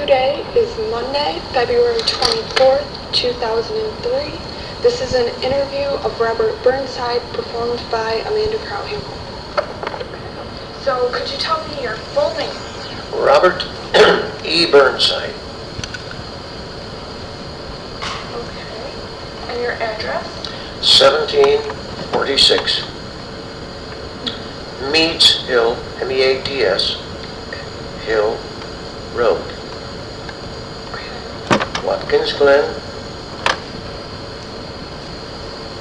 Today is Monday, February 24th, 2003. This is an interview of Robert Burnside performed by Amanda Crouthamel. So could you tell me your full name? Robert E. Burnside. Okay. And your address? 1746 Meads Hill, M-E-A-D-S, Hill Road, Watkins Glen,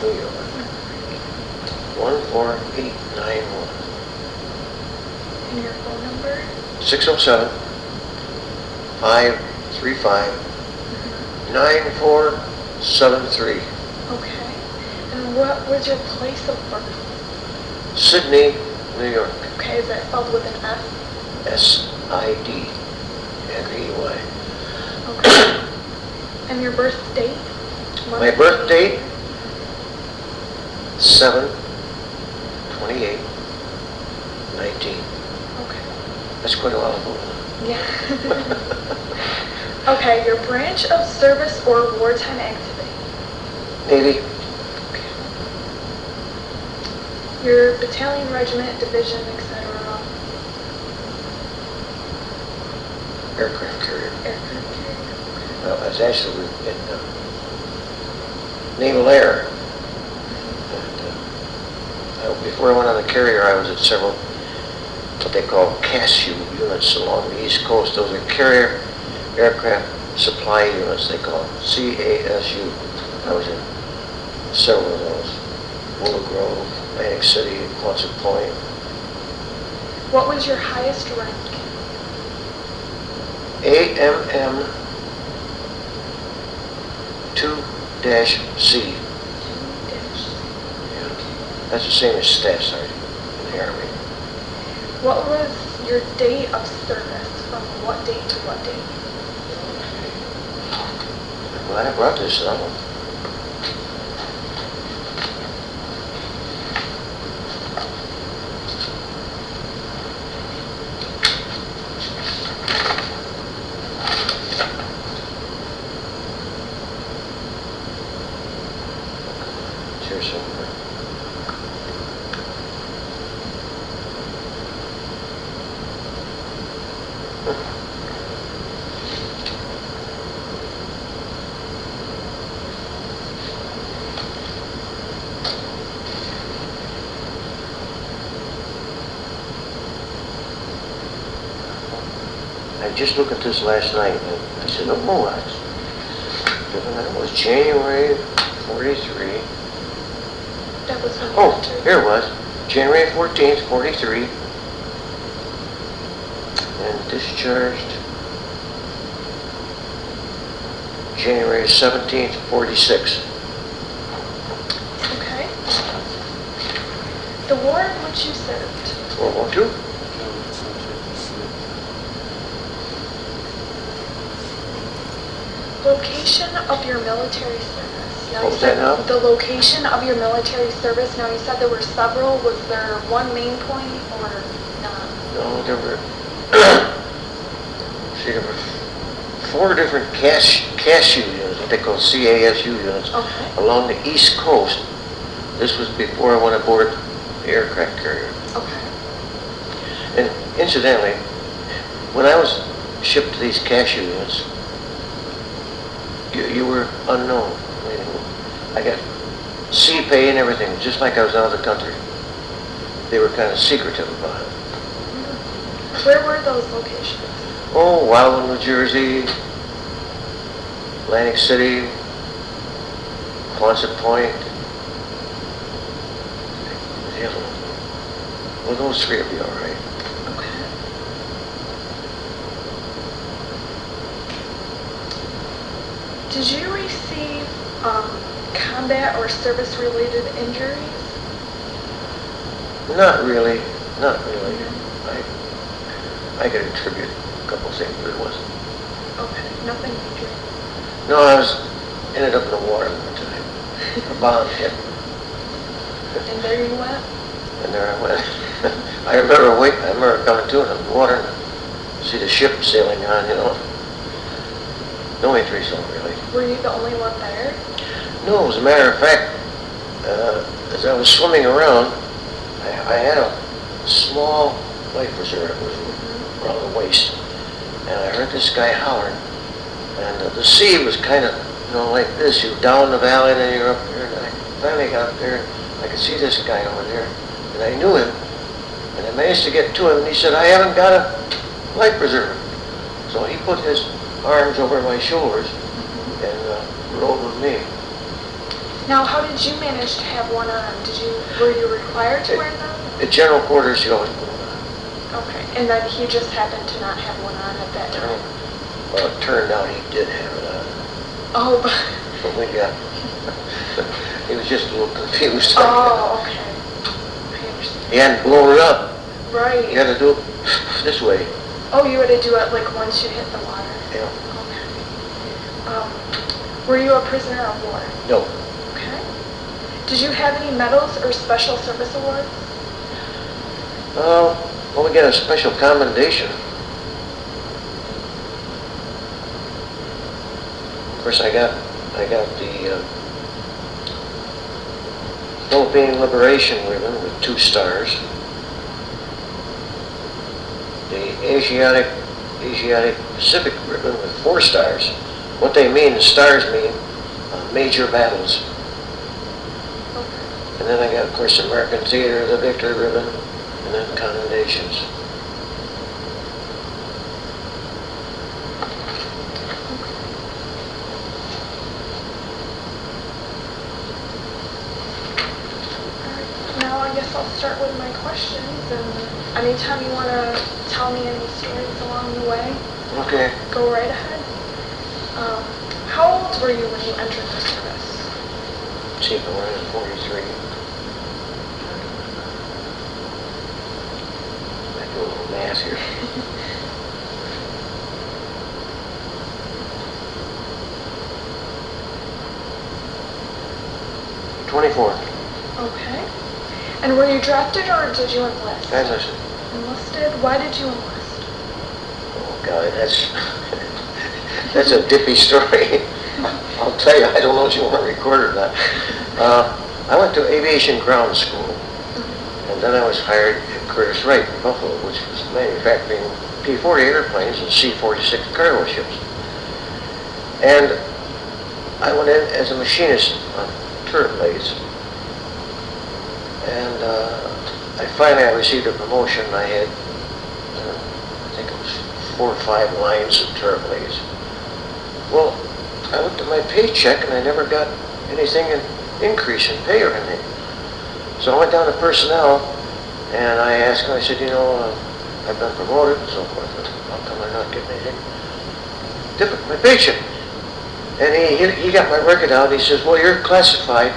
New York, 14891. And your phone number? 607-535-9473. Okay. And what was your place of birth? Sidney, New York. Okay, is that spelled with an S? S-I-D-N-E-Y. Okay. And your birth date? My birth date, 7/28/19. Okay. That's quite a while ago. Yeah. Okay, your branch of service or wartime activity? Navy, Okay. Your battalion, regiment, division, etc. aircraft carrier. Aircraft carrier. Well, I was actually in Naval Air. And, before I went on the carrier, I was at several what they call CASU units along the East Coast. Those are carrier aircraft supply units, they call them, CASU. I was in several of those. Willow Grove, Atlantic City, Quonset Point. What was your highest rank? AMM 2-C. Yeah. That's the same as Staff Sergeant in the Army. What was your date of service? From what date to what date? I'm glad I brought this up. It's here somewhere. I just looked at this last night and I said, oh, that's different. That was January 43. That was when you Oh, entered. here it was. January 14th, 43. And discharged January 17th, 46. Okay. The war in which you served? World War II. Location of your military service. Now, What you was said that now? the location of your military service. Now you said there were several. Was there one main point or not? No, there were, see, there were 4 different CASU units, what they call CASU units, Okay. along the East Coast. This was before I went aboard the aircraft carrier. Okay. And incidentally, when I was shipped to these CASU units, you were unknown. I mean, I got sea pay and everything, just like I was out of the country. They were kind of secretive about it. Where were those locations? Oh, Wildwood, New Jersey, Atlantic City, Quonset Point. The other one. Well, those 3 will be all right. Okay. Did you receive combat or service-related injuries? Not really. Not really. No. I could attribute a couple things, but it wasn't. Okay, nothing major. No, I ended up in the water one time. A bomb hit, And there you went? and there I went. I remember coming to in the water and see the ship sailing on, The only threesome, really. Were you the only one there? No, as a matter of fact, as I was swimming around, I had a small life preserver. It was around the waist. And I heard this guy hollering. And the sea was kind of, like this. You're down the valley, then you're up here. And I finally got up there. I could see this guy over there. And I knew him. And I managed to get to him. And he said, I haven't got a life preserver. So he put his arms over my shoulders and rode with me. Now, how did you manage to have one on? Were you required to wear them? At general quarters, you always put one on. Okay, and then he just happened to not have one on at that time? Well, it turned out he did have it on. Oh, But we got, he was just a little confused. Oh, okay. I understand. He hadn't blown it up. Right. You had to do it this way. Oh, you had to do it like once you hit the water? Yeah. Okay. Were you a prisoner of war? No. Okay. Did you have any medals or special service awards? Well, we got a special commendation. Of course, I got the Philippine Liberation Ribbon with 2 stars. The Asiatic Pacific Ribbon with 4 stars. What they mean, the stars mean major battles. And then I got, of course, American Theater, the Victory Ribbon, and then commendations. Now I guess I'll start with my questions, and anytime you want to tell me any stories along the way, Okay. go right ahead. How old were you when you entered the service? Let's see, I was 43. I do a little math here. '24. Okay. And were you drafted or did you enlist? I enlisted. Enlisted? Why did you enlist? Oh God, that's a dippy story. I'll tell you, I don't know if you want to record it or not. I went to aviation ground school, and then I was hired at Curtiss Wright in Buffalo, which was manufacturing P-40 airplanes and C-46 cargo ships. And I went in as a machinist on turret blades. And I finally received a promotion. I had, I think it was 4 or 5 lines of turret blades. Well, I looked at my paycheck and I never got anything in increase in pay or anything. So I went down to personnel and I asked him, I said, I've been promoted and so forth. How come I'm not getting anything different? My paycheck. And he got my record out and he says, well, you're classified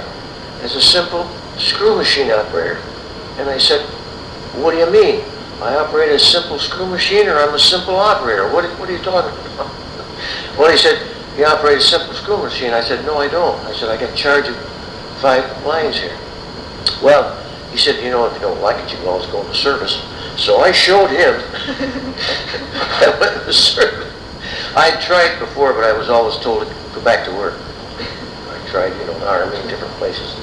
as a simple screw machine operator. And I said, what do you mean? I operate a simple screw machine or I'm a simple operator? What are you talking about? Well, he said, you operate a simple screw machine. I said, no, I don't. I said, I get charged of 5 lines here. Well, he said, if you don't like it, you can always go into service. So I showed him. I went into service. I tried before, but I was always told to go back to work. I tried, the Army in different places.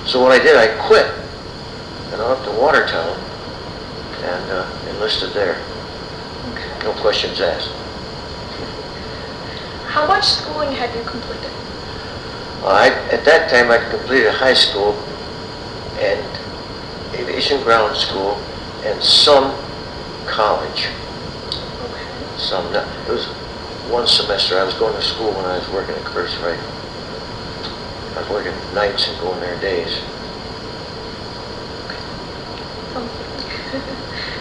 So what I did, I quit and I went up to Watertown and enlisted there. Okay. No questions asked. How much schooling had you completed? At that time, I'd completed high school and aviation ground school and some college. Okay. It was 1 semester. I was going to school when I was working at Curtiss Wright. I was working nights and going there days.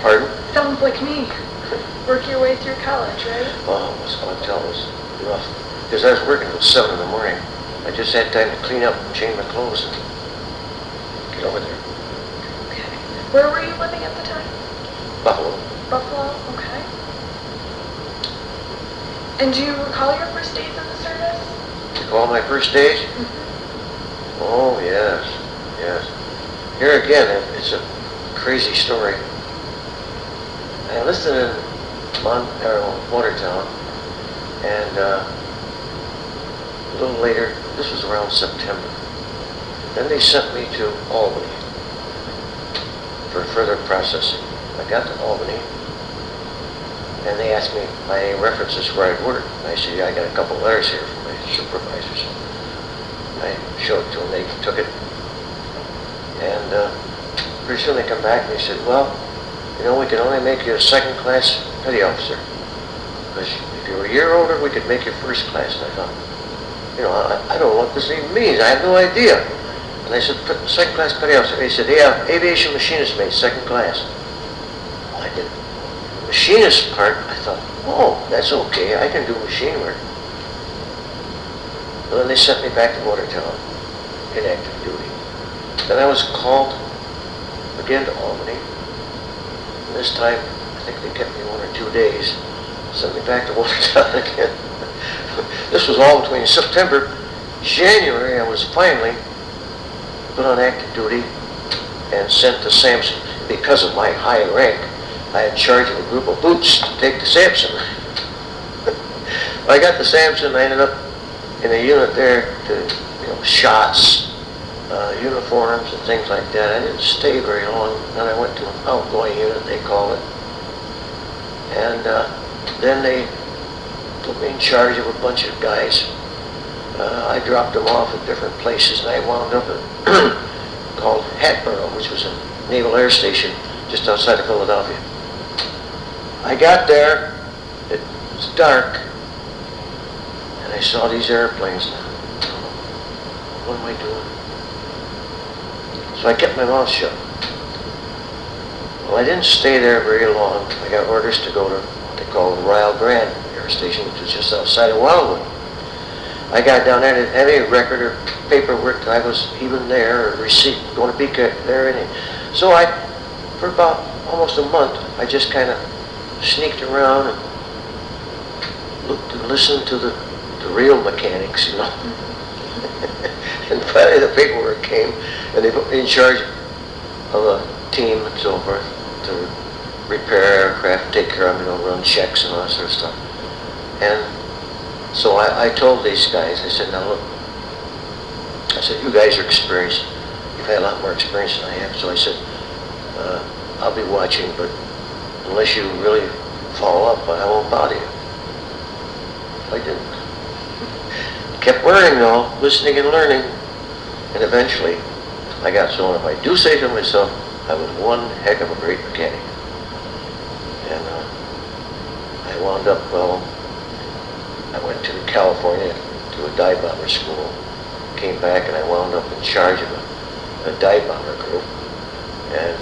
Pardon? Sounds like me. Work your way through college, right? Oh, it was rough. Because I was working till 7 in the morning. I just had time to clean up and change my clothes and get over there. Okay. Where were you living at the time? Buffalo. Buffalo? Okay. And do you recall your first days in the service? All my first days? Mm-hmm. Oh, yes. Here again, it's a crazy story. I enlisted in Watertown, And a little later, this was around September, then they sent me to Albany for further processing. I got to Albany, and they asked me my references where I'd worked. And I said, yeah, I got a couple letters here from my supervisors. I showed it to them, they took it, and pretty soon they come back and they said, well, you know, we can only make you a second-class petty officer, because if you were a year older, we could make you first class. And I thought, you know, I don't know what this even means. I have no idea. And I said, second-class petty officer. They said, yeah, aviation machinist mate, second class. Well, I did the machinist part. I thought, oh, that's okay. I can do machine work. And then they sent me back to Watertown in active duty. Then I was called again to Albany. And this time, I think they kept me 1 or 2 days, sent me back to Watertown again. This was all between September, January. I was finally put on active duty and sent to Sampson. Because of my high rank, I had charge of a group of boots to take to Sampson. I got to Sampson, I ended up in a unit there to, you know, shots, uniforms and things like that. I didn't stay very long. Then I went to an outgoing unit, they call it. And then they put me in charge of a bunch of guys. I dropped them off at different places, and I wound up at called Hatboro, which was a Naval Air Station just outside of Philadelphia. I got there, it was dark, and I saw these airplanes. What am I doing? So I kept my mouth shut. Well, I didn't stay there very long. I got orders to go to what they call the Rio Grande Air Station, which was just outside of Wildwood. I got down there, didn't have any record or paperwork that I was even there, or receipt going to be there. So for about almost a month, I just kind of sneaked around and looked and listened to the real mechanics, you know. And finally the paperwork came, and they put me in charge of a team and so forth to repair aircraft, take care of them, you know, run checks and all that sort of stuff. And so I told these guys, I said, now look, I said, you guys are experienced. You've had a lot more experience than I have. So I said, I'll be watching, but unless you really follow up, I won't bother you. I didn't. Kept learning though, listening and learning. And eventually, I got so if I do say to myself, I was one heck of a great mechanic. And I wound up, I went to California to a dive bomber school, came back, and I wound up in charge of a dive bomber group. And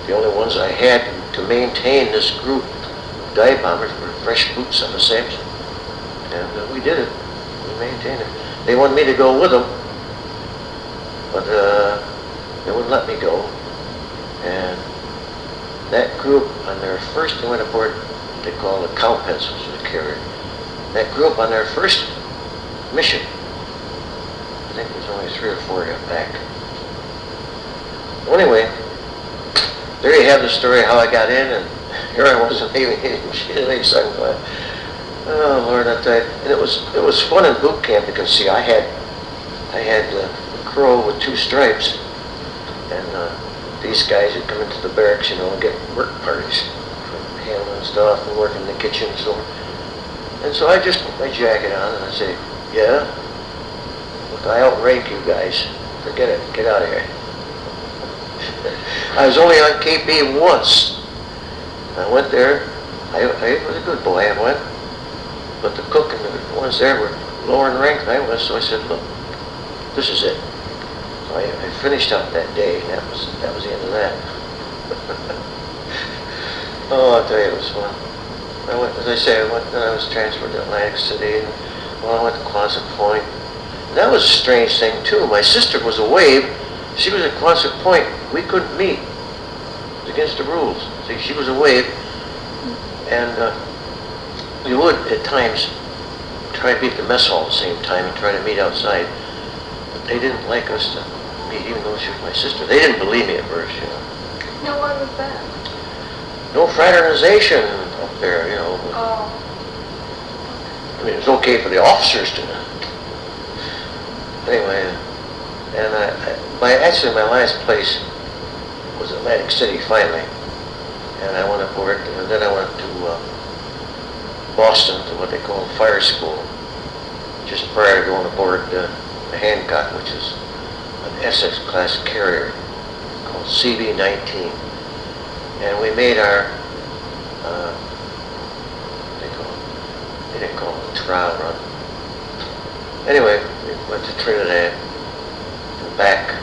the only ones I had to maintain this group of dive bombers were fresh boots on the Sampson. And we did it. We maintained it. They wanted me to go with them, but they wouldn't let me go. And that group, on their first, they went aboard what they call the cow pencils, the carrier. That group on their first mission, I think there was only 3 or 4 got back. Well, anyway, there you have the story how I got in, and here I was in aviation second class. Oh Lord, I tell you, and it was fun in boot camp. You can see I had a crow with 2 stripes, and these guys would come into the barracks, you know, and get work parties for handling stuff and working in the kitchen and so on. And so I just put my jacket on and I say, yeah, look, I outrank you guys. Forget it. Get out of here. I was only on KP once. I went there. I was a good boy. I went. But the cook and the ones there were lower in rank than I was. So I said, look, this is it. So I finished out that day, and that was the end of that. Oh, I'll tell you, it was fun. I went, as I say, I was transferred to Atlantic City, and I went to Quonset Point. And that was a strange thing too. My sister was a wave. She was at Quonset Point. We couldn't meet. It was against the rules. See, she was a wave, and we would at times try to be at the mess hall at the same time and try to meet outside. But they didn't like us to meet, even though she was my sister. They didn't believe me at first, you know. Now, why was that? No fraternization up there, you know. Oh. I mean, it was okay for the officers to know. Anyway, and actually my last place was Atlantic City finally. And I went aboard, and then I went to Boston to what they call fire school, just prior to going aboard the Hancock, which is an Essex class carrier called CB-19. And we made our, they didn't call it a trial run. Anyway, we went to Trinidad and back,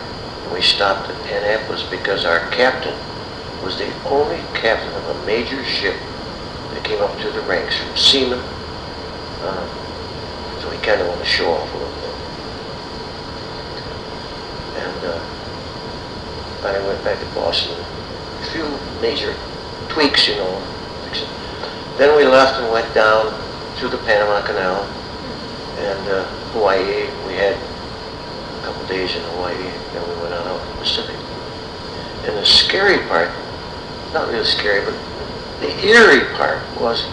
and we stopped at Annapolis because our captain was the only captain of a major ship that came up through the ranks from seaman. So he kind of wanted to show off a little bit. And I went back to Boston. A few major tweaks, you know. Then we left and went down through the Panama Canal and Hawaii. We had a couple days in Hawaii, then we went on out to the Pacific. And the scary part, not really scary, but the eerie part was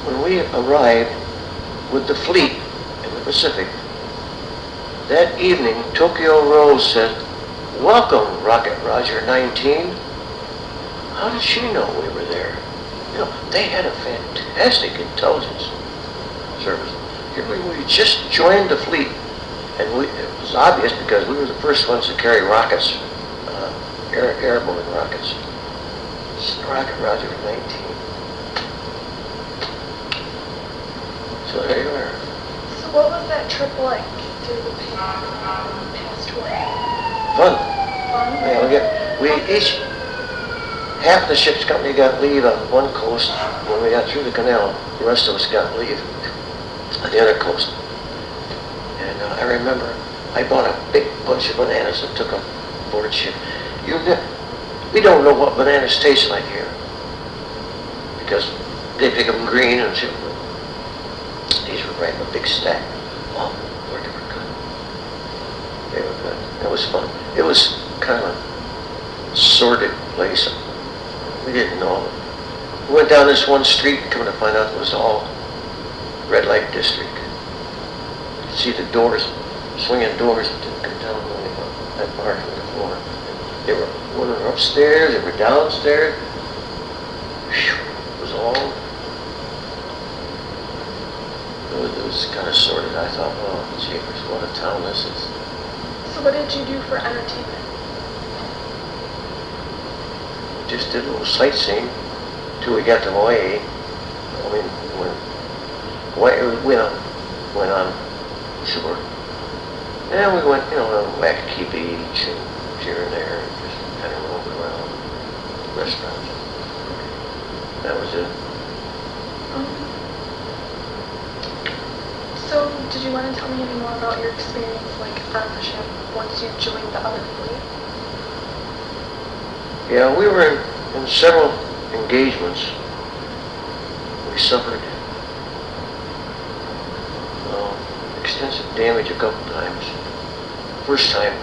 when we arrived with the fleet in the Pacific. That evening, Tokyo Rose said, "Welcome, Rocket Roger 19. How did she know we were there? You know, they had a fantastic intelligence service. Here we just joined the fleet, and it was obvious because we were the first ones to carry rockets, airborne rockets. Rocket Roger 19. So there you are. So what was that trip like through the past way? Fun. Fun? Yeah, we each, half the ship's company got leave on one coast when we got through the canal. The rest of us got leave on the other coast. And I remember I bought a big bunch of bananas and took them aboard ship. We don't know what bananas taste like here because they pick them green and shit. These were right in a big stack. Oh, they were good. They were good. It was fun. It was kind of a sordid place. We didn't know. We went down this one street and come to find out it was all red light district. You could see the doors, swinging doors that didn't come down that far from the floor. They were upstairs, they were downstairs. Whew, it was all, it was kind of sordid. I thought, oh, jeepers, what a town this is. So what did you do for entertainment? We just did a little sightseeing until we got to Hawaii. I mean, we went on shore. And we went, you know, on Waikiki Beach and here and there, and just kind of roamed around restaurants. That was it. So, did you want to tell me any more about your experience, like, on the ship once you joined the other fleet? Yeah, we were in several engagements. We suffered extensive damage a couple times. First time,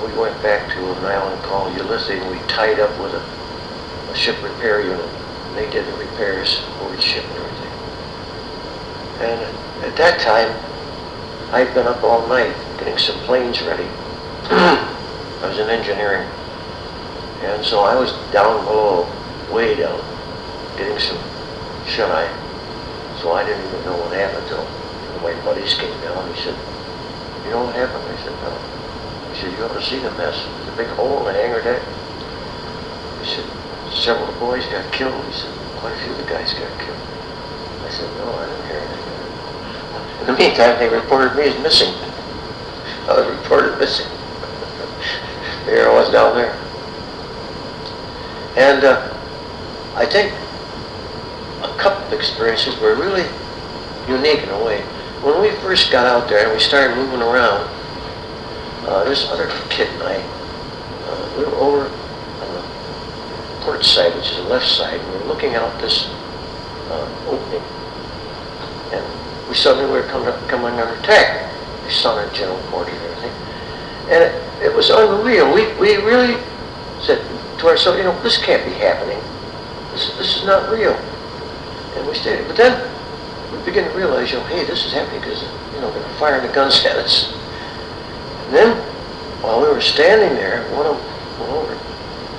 we went back to an island called Ulysses, and we tied up with a ship repair unit. And they did the repairs aboard the ship and everything. And at that time, I'd been up all night getting some planes ready. I was in engineering. And so I was down below, way down, getting some shut-eye. So I didn't even know what happened until my buddies came down. He said, "You know what happened?" I said, "No." He said, "You ought to see the mess. There's a big hole in the hangar deck." He said, "Several of the boys got killed." He said, "Quite a few of the guys got killed." I said, "No, I didn't hear anything." In the meantime, they reported me as missing. I was reported missing. There I was down there. And I think a couple of experiences were really unique in a way. When we first got out there and we started moving around, this other kid and I, we were over on the port side, which is the left side, and we were looking out this opening. And we suddenly were coming under attack. We saw our general quarters and everything. And it was unreal. We really said to ourselves, you know, this can't be happening. This is not real. And we stayed. But then we begin to realize, hey, this is happening because, they're firing the guns at us. And then, while we were standing there, one of them went over,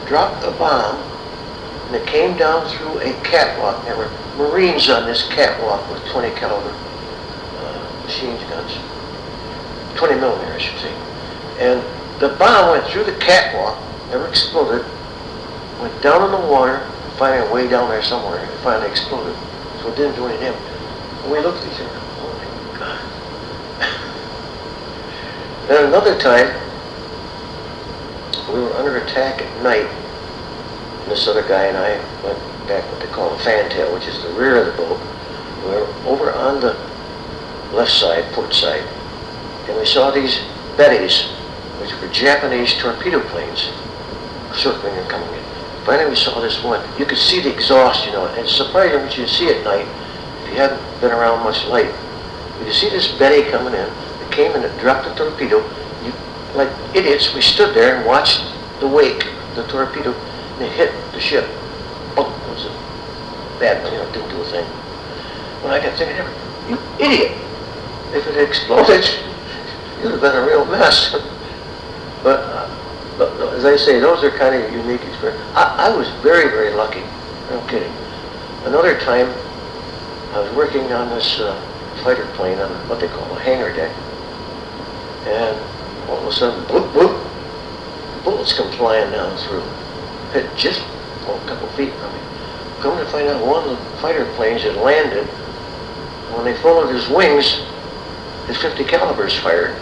dropped a bomb, and it came down through a catwalk. There were Marines on this catwalk with 20 caliber machine guns. 20 millimeter, I should say. And the bomb went through the catwalk, never exploded, went down in the water, finally way down there somewhere, and finally exploded. So it didn't do any damage. And we looked at each other, oh my God. Then another time, we were under attack at night, and this other guy and I went back what they call the fantail, which is the rear of the boat. We were over on the left side, port side, and we saw these Bettys, which were Japanese torpedo planes, circling and coming in. Finally we saw this one. You could see the exhaust, and it's surprising what you see at night if you haven't been around much light. You could see this Betty coming in. It came and it dropped the torpedo. Like idiots, we stood there and watched the wake, the torpedo, and it hit the ship. Oh, it was a bad one, it didn't do a thing. When I got thinking, you idiot! If it had exploded, you'd have been a real mess. But as I say, those are kind of unique experiences. I was very, very lucky. No kidding. Another time, I was working on this fighter plane on what they call a hangar deck, and all of a sudden, bloop, bloop, bullets come flying down through. Hit just a couple feet from me. Come to find out, one of the fighter planes had landed. When they followed his wings, his 50 calibers fired.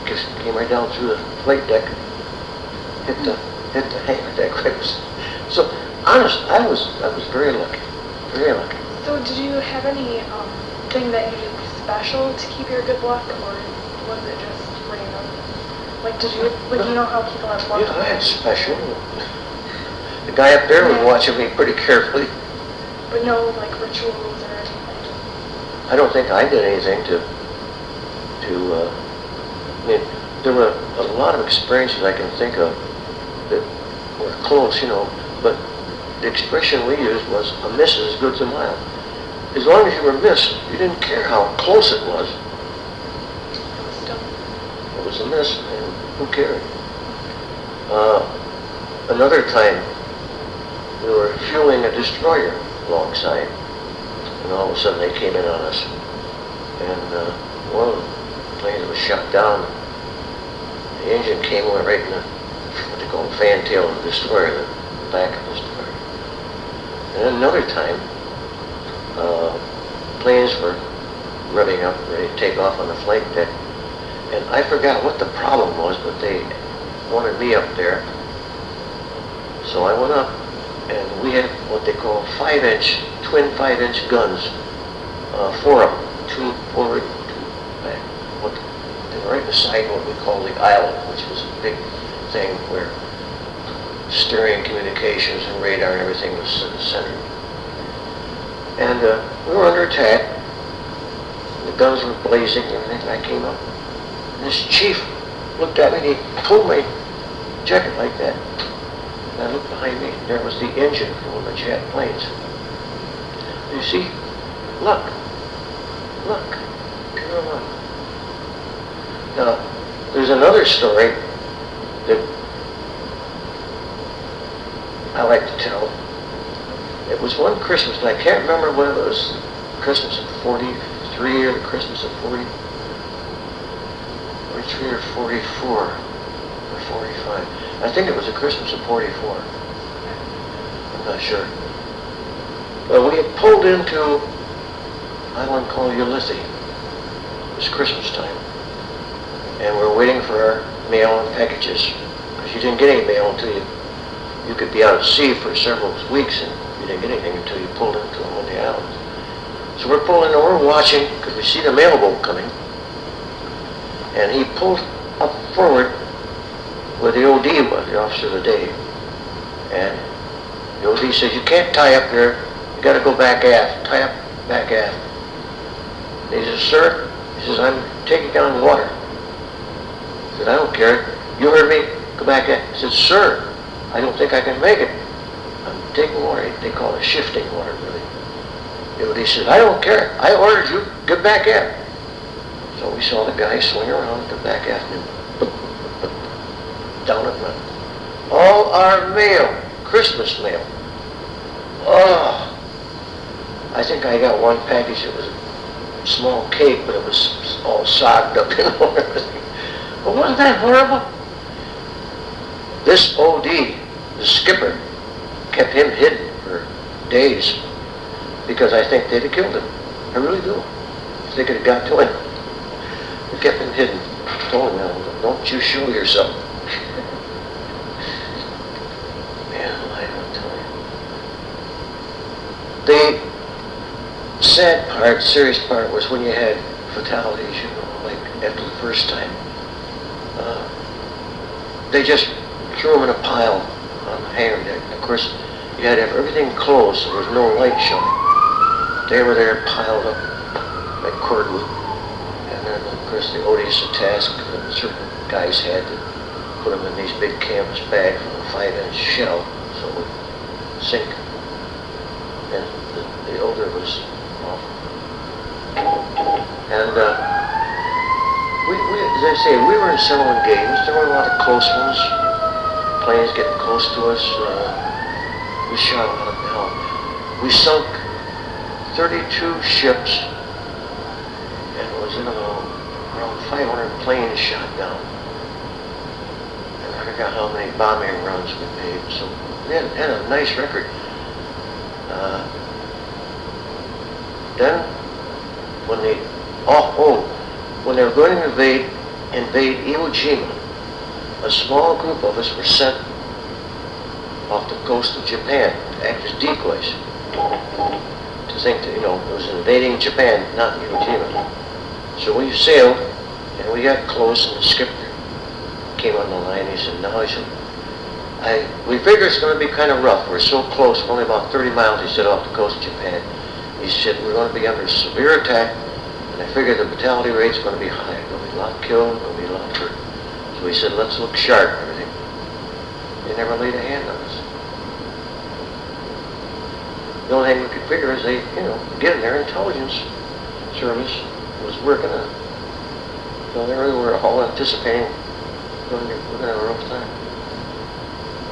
Just came right down through the flight deck, hit the hangar deck. So, honest, I was very lucky, very lucky. So did you have any thing that you did special to keep your good luck, or was it just random? Like, did you, you know how people have luck? Yeah, I had special. The guy up there was watching me pretty carefully. But no, rituals or anything? I don't think I did anything to I mean, there were a lot of experiences I can think of that were close, but the expression we used was, a miss is as good as a mile. As long as you were missed, you didn't care how close it was. It was a miss, and who cared? Another time, we were fueling a destroyer alongside, and all of a sudden they came in on us, and one of the planes was shut down. The engine came and went right in what they call the fantail of the destroyer, the back of the destroyer. And then another time, planes were revving up, ready to take off on the flight deck, and I forgot what the problem was, but they wanted me up there. So I went up, and we had what they call twin 5-inch guns, 4 of them, 2 forward, 2 back. They were right beside what we call the island, which was a big thing where steering, communications, and radar and everything was centered. And we were under attack. The guns were blazing and everything, and I came up. And this chief looked at me and he pulled my jacket like that. And I looked behind me, and there was the engine for one of the jet planes. You see, luck, pure luck. Now, there's another story that I like to tell. It was one Christmas, and I can't remember whether it was Christmas of 43 or the Christmas of 43 or 44 or 45. I think it was the Christmas of 44. I'm not sure. But we had pulled into an island called Ulithi. It was Christmas time. And we were waiting for our mail and packages. Because you didn't get any mail until you could be out at sea for several weeks, and you didn't get anything until you pulled into one of the islands. So we're pulling and we're watching because we see the mailboat coming. And he pulled up forward where the OD was, the officer of the day. And the OD says, you can't tie up there, you got to go back aft, tie up back aft. And he says, sir, he says, I'm taking down water. I said, I don't care, you heard me, go back aft. He said, sir, I don't think I can make it. I'm taking water, they call it shifting water, really. He said, I don't care. I ordered you. Get back aft. So we saw the guy swing around at the back aft and down it went. All our mail, Christmas mail. Oh, I think I got one package. It was a small cake, but it was all sogged up, you know, and everything. But wasn't that horrible? This OD, the skipper, kept him hidden for days because I think they'd have killed him. I really do. If they could have got to him. They kept him hidden. Told him, don't you show yourself. Man, I don't tell you. The sad part, serious part, was when you had fatalities, you know, like after the first time. They just threw them in a pile on the hangar deck. Of course, you had to have everything closed so there was no light showing. They were there piled up like cordwood. And then, of course, the odious task that certain guys had to put them in these big canvas bags with a 5-inch shell so it would sink. And the odor was awful. And as I say, we were in several engagements. There were a lot of close ones. Planes getting close to us. We shot a lot of hell. We sunk 32 ships, and it was in around 500 planes shot down. And I forgot how many bombing runs we made. So we had a nice record. Then, when they were going to invade Iwo Jima, a small group of us were sent off the coast of Japan to act as decoys. To think that, you know, it was invading Japan, not Iwo Jima. So we sailed, and we got close, and the skipper came on the line. He said, we figure it's going to be kind of rough. We're so close, we're only about 30 miles, he said, off the coast of Japan. He said, we're going to be under severe attack, and I figure the fatality rate's going to be high. There'll be a lot killed, there'll be a lot hurt. So he said, let's look sharp and everything. They never laid a hand on us. The only thing we could figure is they, you know, again, their intelligence service was working on it. So they really were all anticipating we're going to have a rough time.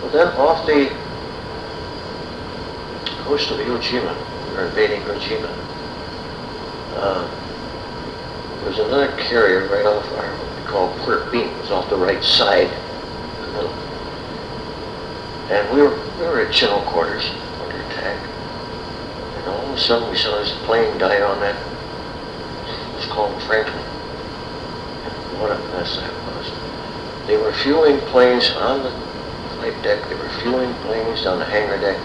Well, then off the coast of Iwo Jima, we were invading Iwo Jima. There was another carrier right off our, what we call port beam. It was off the right side, in the middle. And we were at Chemung quarters under attack. And all of a sudden we saw this plane die on that. It was called Franklin. And what a mess that was. They were fueling planes on the flight deck. They were fueling planes on the hangar deck.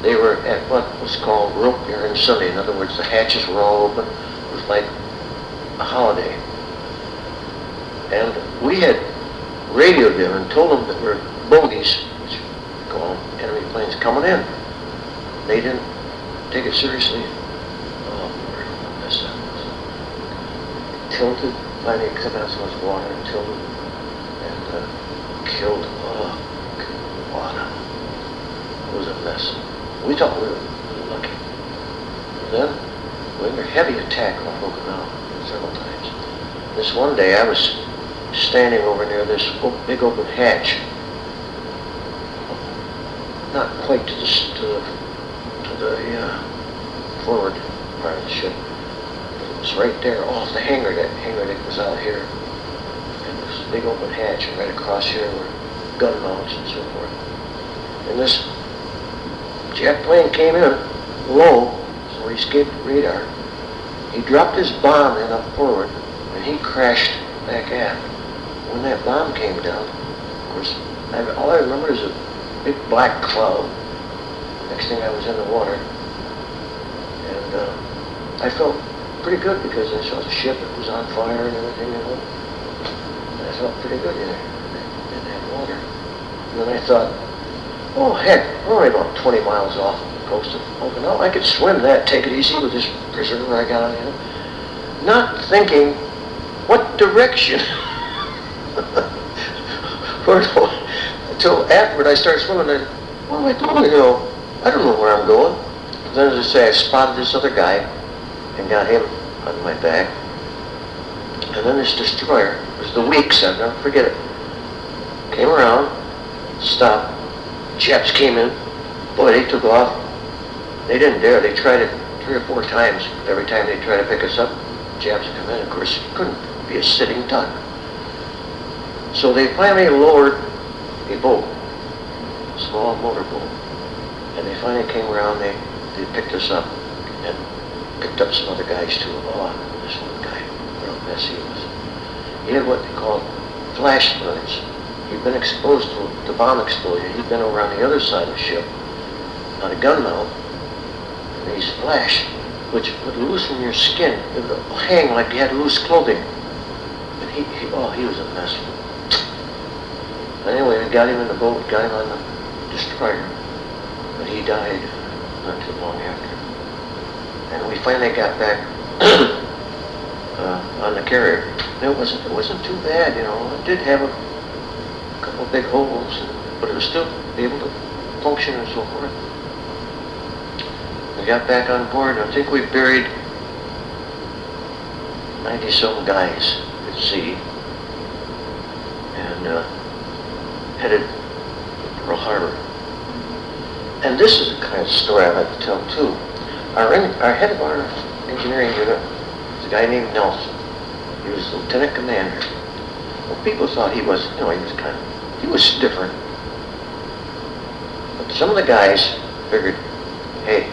They were at what was called rope bearing Sunday. In other words, the hatches were all open. It was like a holiday. And we had radioed them and told them that we're bogies, which we call them, enemy planes coming in. They didn't take it seriously. Oh, Lord, what a mess that was. Tilted, finally come out so much water and tilted, and killed, water. It was a mess. We thought we were lucky. And then, we had a heavy attack off Okinawa several times. This one day, I was standing over near this big open hatch, not quite to the forward part of the ship. It was right there off the hangar deck. Hangar deck was out here, and this big open hatch, and right across here were gun mounts and so forth. And this jet plane came in low, so he escaped radar. He dropped his bomb in up forward, and he crashed back aft. When that bomb came down, of course, all I remember is a big black cloud. Next thing I was in the water, and I felt pretty good because I saw the ship, it was on fire and everything, you know. And I felt pretty good in that water. And then I thought, oh heck, we're only about 20 miles off the coast of Okinawa. I could swim that, take it easy with this preserver I got on here. Not thinking, what direction? Until afterward I started swimming, what am I doing, you know? I don't know where I'm going. Then, as I say, I spotted this other guy and got him on my back. And then this destroyer, it was the Weeks, I'll never forget it, came around, stopped, Japs came in, boy, they took off. They didn't dare, they tried it 3 or 4 times. Every time they tried to pick us up, Japs come in. Of course, it couldn't be a sitting duck. So they finally lowered a boat, a small motor boat. And they finally came around, they picked us up and picked up some other guys too. Oh, this one guy, what a mess he was. He had what they call flash burns. He'd been exposed to bomb explosion. He'd been over on the other side of the ship, on a gun mount, and these flash, which would loosen your skin. It would hang like you had loose clothing. And he was a mess. Anyway, we got him in the boat, got him on the destroyer, but he died not too long after. And we finally got back on the carrier. And it wasn't too bad, you know. It did have a couple big holes, but it was still able to function and so forth. We got back on board, and I think we buried 90-some guys at sea, and headed for Pearl Harbor. And this is the kind of story I like to tell too. Our head of our engineering unit was a guy named Nelson. He was lieutenant commander. Well, people thought he was, you know, he was different. But some of the guys figured, hey,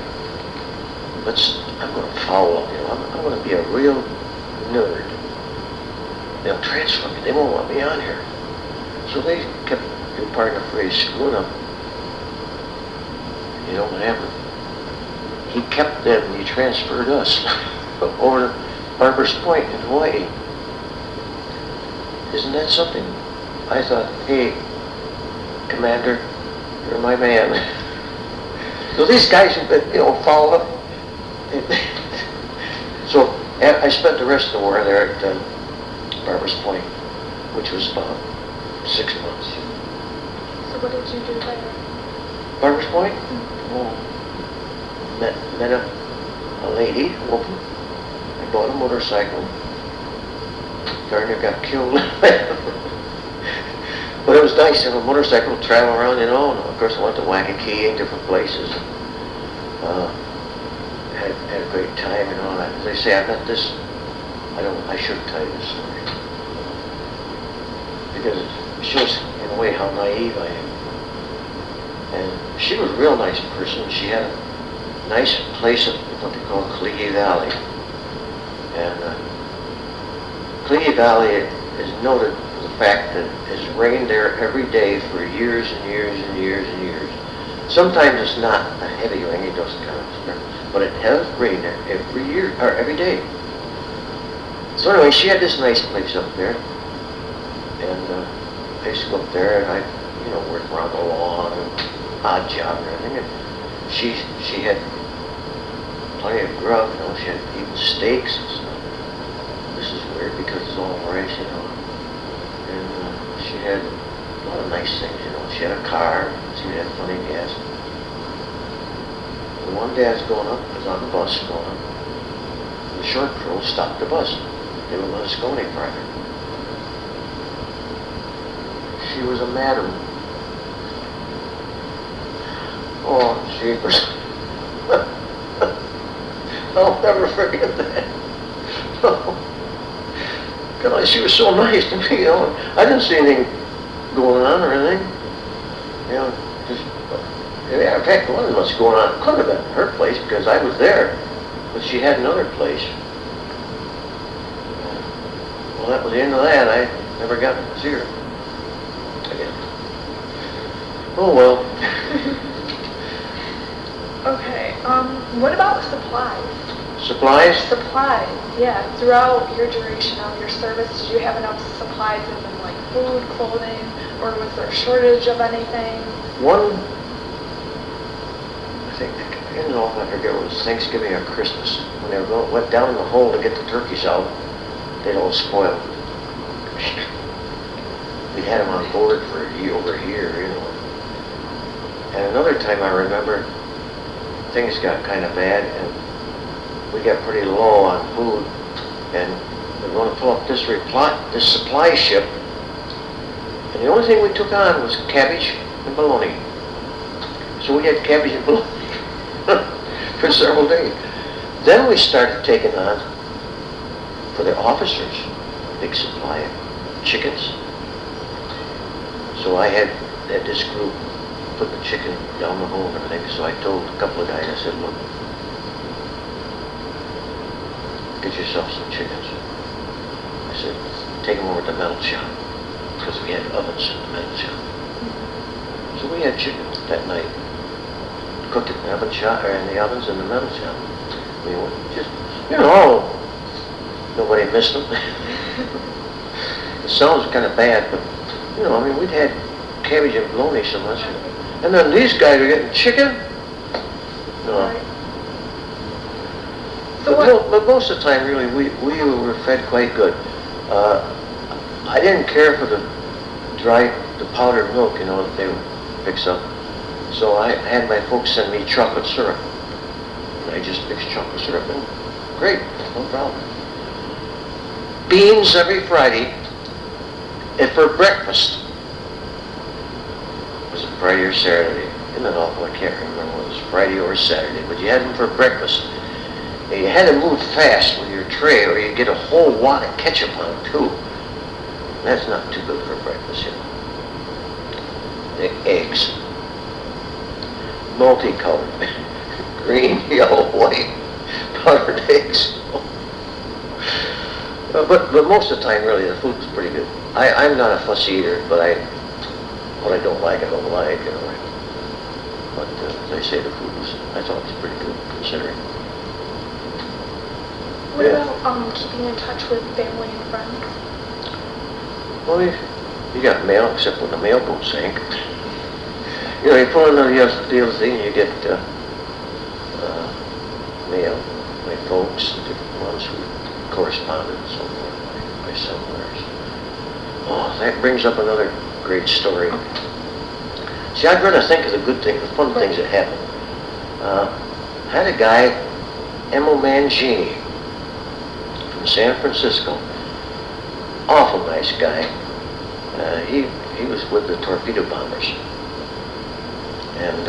I'm going to follow up, you know, I'm going to be a real nerd. They'll transfer me, they won't want me on here. So they kept, your pardon the phrase, screwing up. You know what happened? He kept them and he transferred us over to Barbers Point in Hawaii. Isn't that something? I thought, hey, Commander, you're my man. So these guys have been, you know, followed up. So I spent the rest of the war there at Barbers Point, which was about 6 months. So what did you do there? Barbers Point? Oh, met a lady, a woman. I bought a motorcycle. Gardner got killed. But it was nice to have a motorcycle to travel around, you know. And of course, I went to Waikiki and different places. Had a great time, you know. And as I say, I met this. I shouldn't tell you this story because it shows, in a way, how naive I am. And she was a real nice person. She had a nice place in what they call Kalihi Valley. And Kalihi Valley is noted for the fact that it's rained there every day for years and years and years and years. Sometimes it's not a heavy rain, it doesn't kind of, but it has rained there every year, or every day. So anyway, she had this nice place up there. And I used to go up there and I, you know, work around the lawn and odd job and everything. And she had plenty of grub, you know, she had even steaks and stuff. This is weird because it's all rice, you know. And she had a lot of nice things, you know. She had a car, she had plenty of gas. And one day I was going up, I was on the bus going up. The short patrol stopped the bus. They wouldn't let us go any farther. She was a madam. Oh, jeepers. I'll never forget that. God, she was so nice to me, you know. I didn't see anything going on or anything. You know, just, in fact, one of them was going on. It couldn't have been her place because I was there. But she had another place. Well, that was the end of that. I never got to see her again. Oh, well. Okay, what about supplies? Supplies? Supplies, yeah. Throughout your duration of your service, did you have enough supplies as in like food, clothing, or was there a shortage of anything? One, I think, I don't know if I forget, it was Thanksgiving or Christmas. When they went down in the hole to get the turkeys out, they'd all spoiled. We had them on board for over a year, you know. And another time I remember, things got kind of bad, and we got pretty low on food, and we're going to pull up this supply ship, and the only thing we took on was cabbage and bologna. So we had cabbage and bologna for several days. Then we started taking on, for the officers, a big supply of chickens. So I had this group put the chicken down the hole and everything, so I told a couple of guys, I said, look, get yourself some chickens. I said, take them over to the metal shop, because we had ovens in the metal shop. So we had chicken that night, cooked it in the oven shop, or in the ovens in the metal shop. I mean, just, you know, nobody missed them. It sounds kind of bad, but, you know, I mean, we'd had cabbage and bologna so much. And then these guys are getting chicken? No. But most of the time, really, we were fed quite good. I didn't care for the powdered milk, you know, that they would fix up. So I had my folks send me chocolate syrup. And I just mixed chocolate syrup in. Great, no problem. Beans every Friday, and for breakfast. Was it Friday or Saturday? Isn't that awful? I can't remember whether it was Friday or Saturday, but you had them for breakfast. And you had to move fast with your tray, or you get a whole wad of ketchup on it too. That's not too good for breakfast, you know. The eggs, multicolored, green, yellow, white, powdered eggs. But most of the time, really, the food was pretty good. I'm not a fussy eater, but what I don't like, I don't like, you know. But as I say, the food I thought it was pretty good, considering. What about keeping in touch with family and friends? Well, you got mail, except when the mailboat sank. You know, you pull in the other thing, you get mail, my folks, the different ones who corresponded and so forth, my settlers. Oh, that brings up another great story. See, I'd rather think of the good things, the fun things that happened. I had a guy, Emil Mangini, from San Francisco. Awful nice guy. He was with the Torpedo bombers. And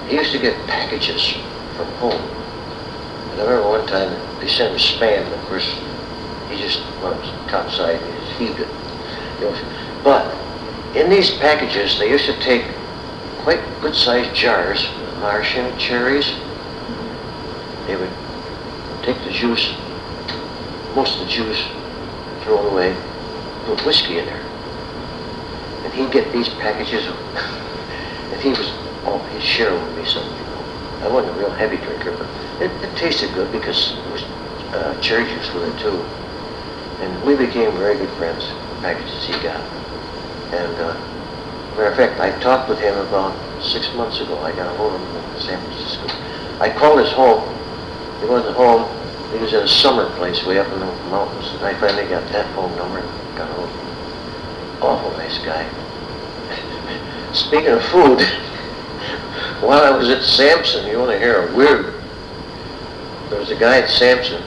he used to get packages from home. And I remember one time they sent him spam, and of course he just went topside and he just heaved it. You know, but in these packages they used to take quite good-sized jars of maraschino cherries. They would take the juice, most of the juice, throw it away, put whiskey in there. And he'd get these packages of, and he'd share with me some, you know. I wasn't a real heavy drinker, but it tasted good because it was cherry juice with it too. And we became very good friends, the packages he got. And matter of fact, I talked with him about 6 months ago. I got a hold of him in San Francisco. I called his home. He wasn't home. He was at a summer place way up in the mountains. And I finally got that phone number and got a hold of him. Awful nice guy. Speaking of food, while I was at Samson, you want to hear a weird. There was a guy at Samson.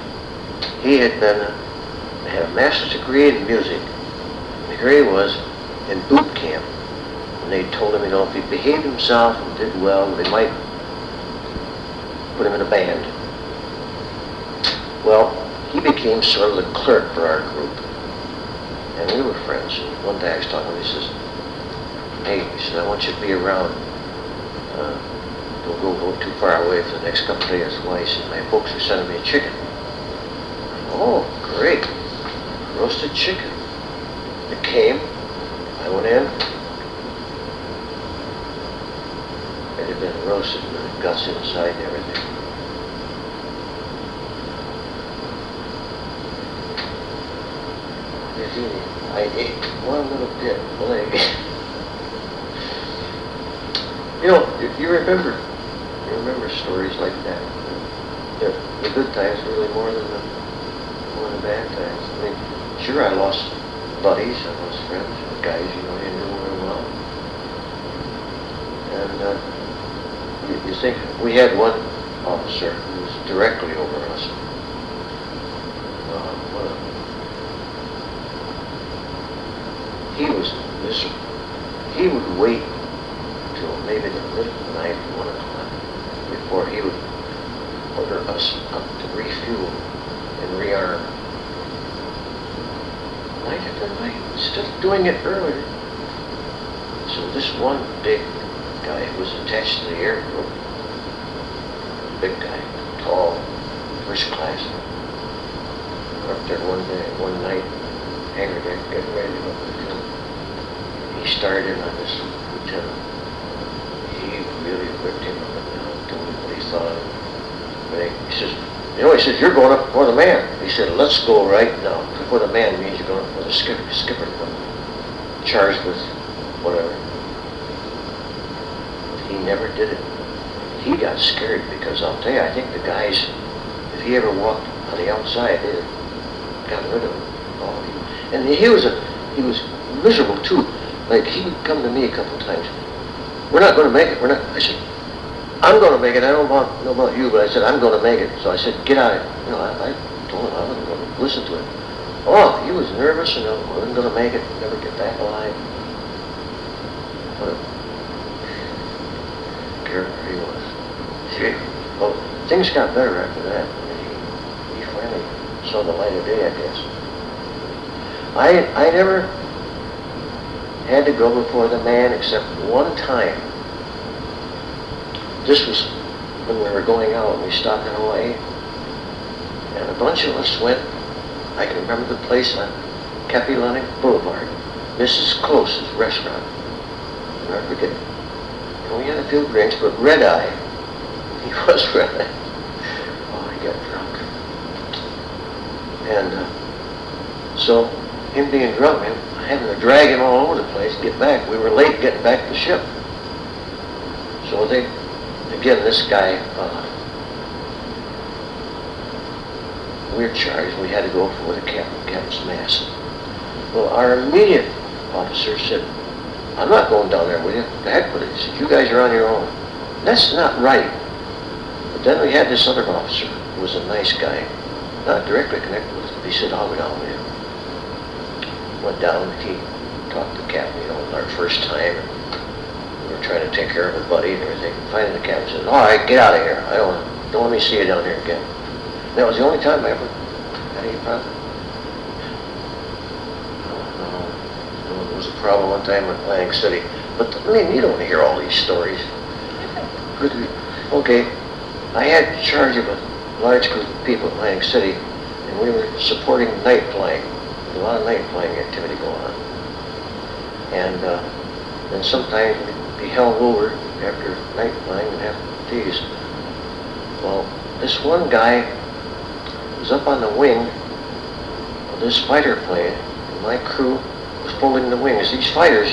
He had had a master's degree in music. And here he was in boot camp. And they told him, you know, if he behaved himself and did well, they might put him in a band. Well, he became sort of the clerk for our group. And we were friends. And one day I was talking to him, he says, hey, he said, I want you to be around. Don't go too far away for the next couple of days. Why? He said, my folks are sending me a chicken. Oh, great. Roasted chicken. It came. I went in. It had been roasted with the guts inside and everything. I ate one little bit of leg. You know, you remember stories like that. The good times really more than the bad times. I mean, sure, I lost buddies, I lost friends, guys, you know, you knew very well. And You think, we had one officer who was directly over us. He was miserable. He would wait till maybe the middle of the night, 1 o'clock, before he would order us up to refuel and rearm. Night after night, instead of doing it earlier. So this one big guy who was attached to the air group, big guy, tall, first class, up there one night, hangar deck, getting ready to go to the field. He started in on this lieutenant. He really whipped him up and down, told him what he thought. But he says, he says, you're going up before the man. He said, let's go right now. Before the man means you're going up before the skipper, charged with whatever. But he never did it. He got scared because I'll tell you, I think the guys, if he ever walked on the outside, they'd have gotten rid of him. And he was miserable too. Like, he would come to me a couple of times. We're not going to make it. I said, I'm going to make it. I don't know about you, but I said, I'm going to make it. So I said, get out of here. I told him I wasn't going to listen to it. Oh, he was nervous and I wasn't going to make it, never get back alive. What a character he was. See, well, things got better after that. He finally saw the light of day, I guess. I never had to go before the man except one time. This was when we were going out. We stopped in Hawaii, and a bunch of us went. I can remember the place on Kapilani Boulevard, Mrs. Close's restaurant. I'll never forget. And we had a few drinks, but Red Eye, he was Red Eye. Oh, he got drunk. And so, him being drunk, man, having to drag him all over the place to get back. We were late getting back to the ship. So again, this guy, we were charged. We had to go for the captain's mass. Well, our immediate officer said, I'm not going down there with you. The heck with it. He said, you guys are on your own. That's not right. But then we had this other officer who was a nice guy, not directly connected with us. He said, I'll go down with you. Went down, he talked to the captain, our first time. We were trying to take care of a buddy and everything. Finally the captain said, all right, get out of here. Don't let me see you down here again. And that was the only time I ever had any problem. There was a problem one time in Atlantic City. But, you don't hear all these stories. Okay, I had charge of a large group of people in Atlantic City, and we were supporting night flying. A lot of night flying activity going on. And then sometimes we'd be held over after night flying and have days. Well, this one guy was up on the wing of this fighter plane, and my crew was pulling the wings. These fighters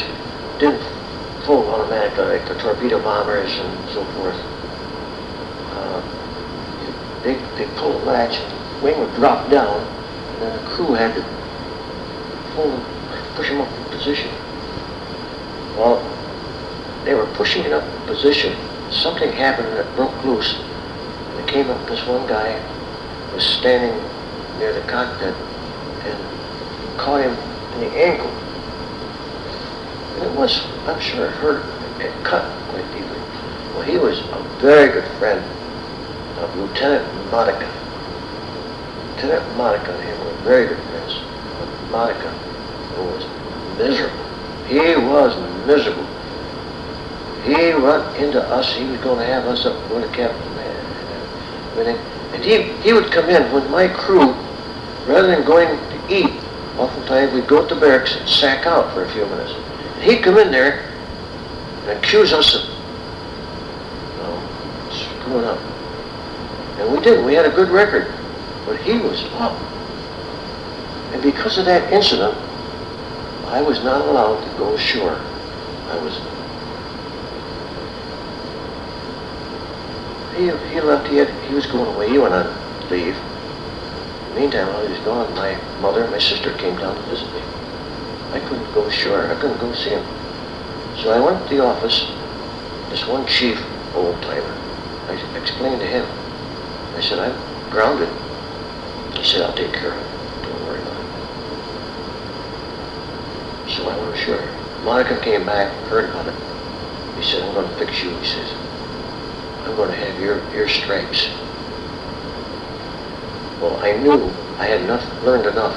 didn't fold automatically like the torpedo bombers and so forth. They pulled the latch, the wing would drop down, and then the crew had to push him up in position. Well, they were pushing it up in position. Something happened and it broke loose. And it came up, this one guy was standing near the cockpit and caught him in the ankle. And it was, I'm sure it hurt. It cut quite deeply. Well, he was a very good friend of Lieutenant Monica. Lieutenant Monica and him were very good friends. But Monica was miserable. He was miserable. He run into us. He was going to have us up with the captain. And he would come in when my crew, rather than going to eat, oftentimes we'd go to the barracks and sack out for a few minutes. And he'd come in there and accuse us of screwing up. And we didn't. We had a good record. But he was up. And because of that incident, I was not allowed to go ashore. He left, he was going away, he went on leave. Meantime, while he was gone, my mother and my sister came down to visit me. I couldn't go ashore, I couldn't go see him. So I went to the office, this one chief old timer. I explained to him. I said, I'm grounded. He said, I'll take care of it. Don't worry about it. So I went ashore. Monica came back, heard about it. He said, I'm going to fix you. He says, I'm going to have your stripes. Well, I knew I had learned enough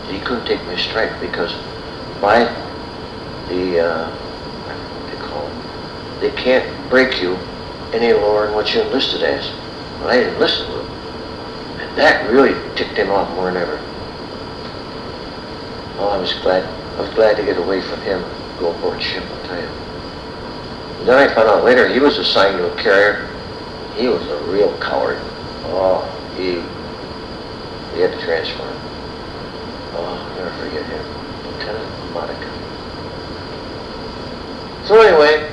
that he couldn't take my stripe because by the, what they call it, they can't break you any lower than what you enlisted as. But I didn't listen to him. And that really ticked him off more than ever. Oh, I was glad to get away from him, go aboard ship, I'll tell you. And then I found out later he was assigned to a carrier. He was a real coward. Oh, he had to transfer him. Oh, I'll never forget him. Lieutenant Monica. So anyway,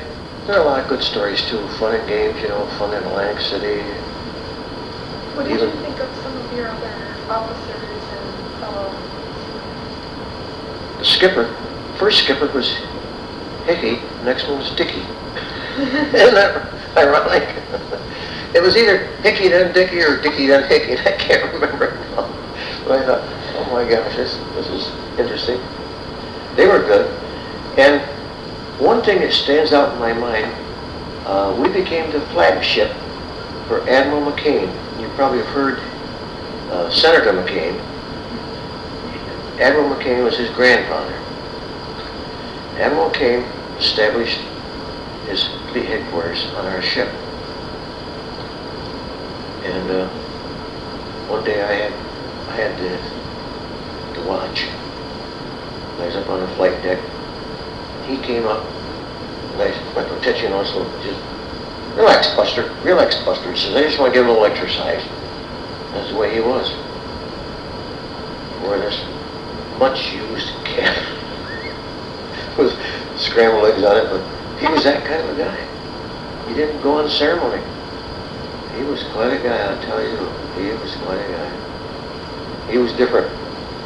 there are a lot of good stories too. Fun and games, you know, fun in Atlantic City. What did you think of some of your other officers and fellow? The skipper, first skipper was Hickey, next one was Dickey. Isn't that ironic? It was either Hickey then Dickey or Dickey then Hickey, and I can't remember now. But I thought, oh my gosh, this is interesting. They were good. And one thing that stands out in my mind, we became the flagship for Admiral McCain. You probably have heard Senator McCain. Admiral McCain was his grandfather. Admiral McCain established his fleet headquarters on our ship. And one day I had to watch. I was up on the flight deck. He came up, and I went to attention also, just, relax, Buster, relax, Buster. He says, I just want to get a little exercise. That's the way he was. He wore this much-used cap with scrambled eggs on it, but he was that kind of a guy. He didn't go on ceremony. He was quite a guy, I'll tell you. He was quite a guy. He was different.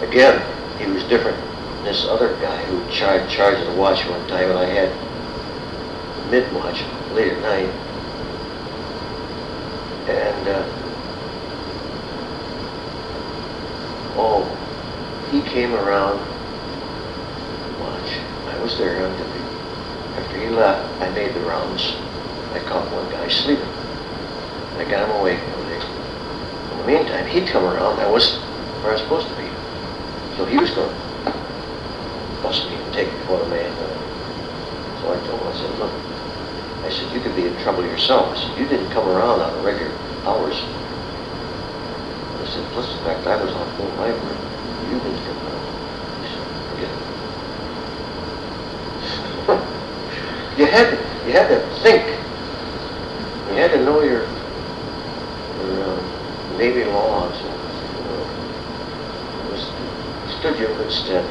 Again, he was different than this other guy who charged the watch one time, and I had mid-watch, late at night. And, he came around, watch. I was there on duty. After he left, I made the rounds. I caught one guy sleeping. I got him awake one day. In the meantime, he'd come around. I wasn't where I was supposed to be. So he was going to bust me and take me before the man. So I told him, I said, look, I said, you could be in trouble yourself. I said, you didn't come around on regular hours. I said, plus the fact I was on full library. You didn't come around. He said, forget it. You had to think. You had to know your Navy laws. It stood you in good stead.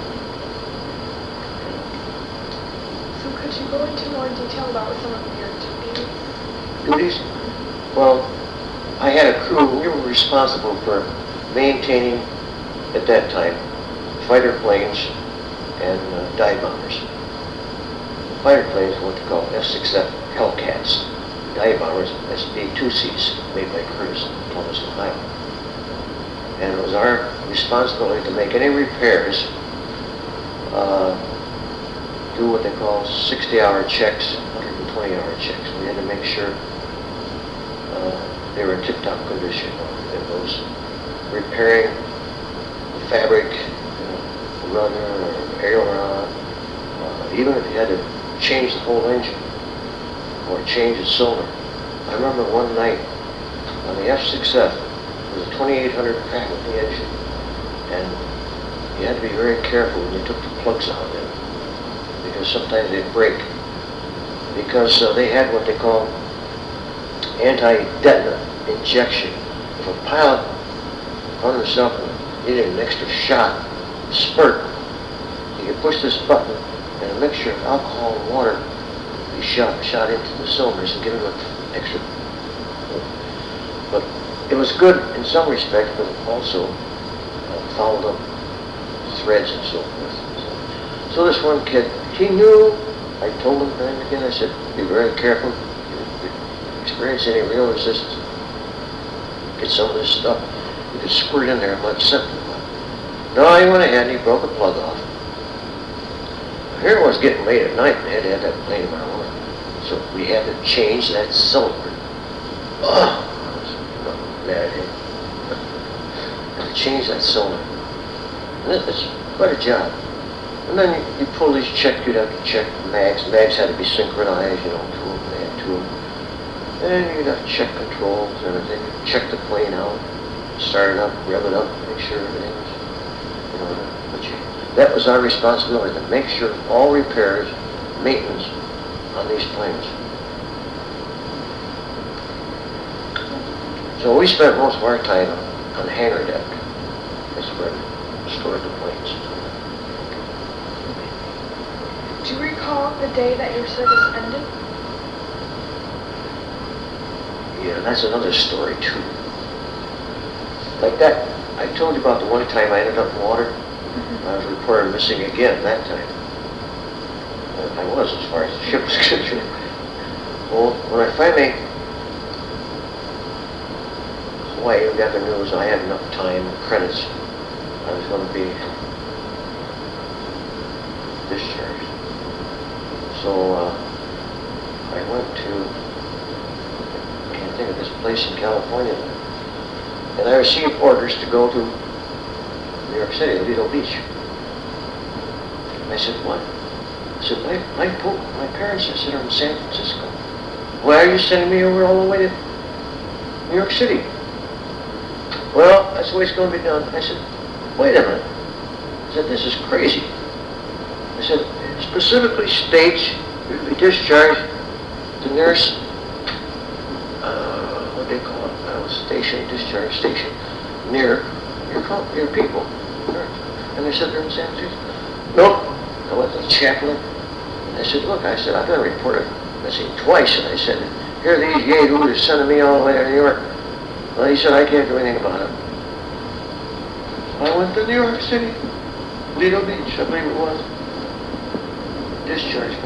So could you go into more detail about some of your duties? Duties? Well, I had a crew. We were responsible for maintaining, at that time, fighter planes and dive bombers. Fighter planes are what they call F-6F Hellcats. Dive bombers, SB-2Cs, made by Curtis in Columbus, Ohio. And it was our responsibility to make any repairs, do what they call 60-hour checks, 120-hour checks. We had to make sure they were in tip-top condition. It was repairing the fabric, rudder, or aileron, even if you had to change the whole engine or change its cylinder. I remember one night on the F-6F, there was a 2800 crack with the engine, and you had to be very careful when you took the plugs out of it, because sometimes they'd break. Because they had what they call anti-detonant injection. If a pilot found himself needed an extra shot, spurt, he could push this button and a mixture of alcohol and water be shot into the cylinders and give him an extra. But it was good in some respects, but it also fouled up threads and so forth. So this one kid, he knew, I told him time and again, I said, be very careful, experience any real resistance. Get some of this stuff. You could squirt in there much simpler. No, he went ahead and he broke the plug off. Here it was getting late at night and they had to have that plane tomorrow morning. So we had to change that cylinder. Oh, I was mad at him. Had to change that cylinder. And it's quite a job. And then you pull these checks, you'd have to check mags. Mags had to be synchronized, you know, to them, they had two of them. And you'd have to check controls and everything. Check the plane out, start it up, rev it up, make sure everything was, you know, that was our responsibility, to make sure all repairs, maintenance on these planes. So we spent most of our time on the hangar deck. That's where we stored the planes. Do you recall the day that your service ended? Yeah, that's another story too. Like that, I told you about the one time I ended up in water. I was reported missing again that time. I was, as far as the ship was concerned. Well, when I finally Hawaii got the news I had enough time and credits, I was going to be discharged. So I went to, I can't think of this place in California, and I received orders to go to New York City, Lido Beach. I said, what? I said, my parents, I said, are in San Francisco. Why are you sending me over all the way to New York City? Well, that's the way it's going to be done. I said, wait a minute. I said, this is crazy. I said, it specifically states you'll be discharged to the nearest, what do they call it? Station, discharge station, near your people. And they said they're in San Francisco. Nope. I went to the chaplain. I said, look, I said, I've been reported missing twice. And I said, here are these yahoos are sending me all the way to New York. Well, he said, I can't do anything about it. I went to New York City, Lido Beach, I believe it was. Discharged.